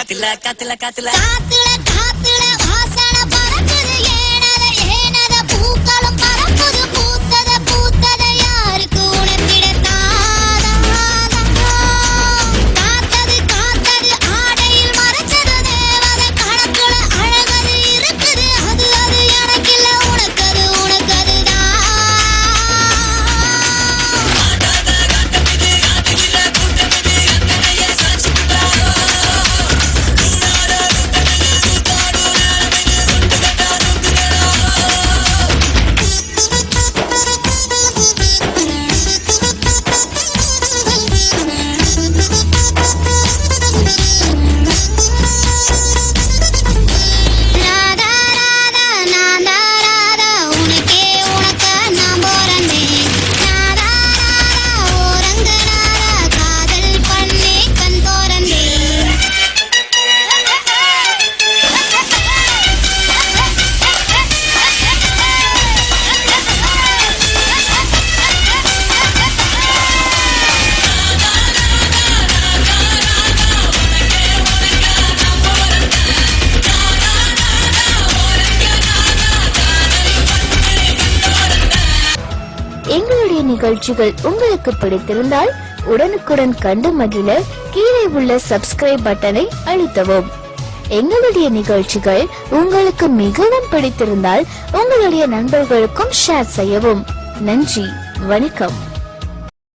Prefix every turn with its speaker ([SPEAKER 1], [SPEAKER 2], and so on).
[SPEAKER 1] காத்துல காத்துல காத்துல
[SPEAKER 2] காத்துல காத்துல வாசனை பறக்குது ஏனத ஏனத பூக்களும் பறக்குது பூத்தத பூத்தத யாருக்கு உணர்த்திடத்தாதா காத்தது காத்தது ஆடையில் மறைச்சது தேவத கணக்குல அழகது இருக்குது அது அது எனக்கில்ல உனக்கது உனக்கதுதான்
[SPEAKER 3] எங்களுடைய நிகழ்ச்சிகள் உங்களுக்கு பிடித்திருந்தால் உடனுக்குடன் கண்டு மகிழ கீழே உள்ள சப்ஸ்கிரைப் பட்டனை அழுத்தவும். எங்களுடைய நிகழ்ச்சிகள் உங்களுக்கு மிகவும் பிடித்திருந்தால் உங்களுடைய நண்பர்களுக்கும் ஷேர் செய்யவும். நன்றி, வணக்கம்.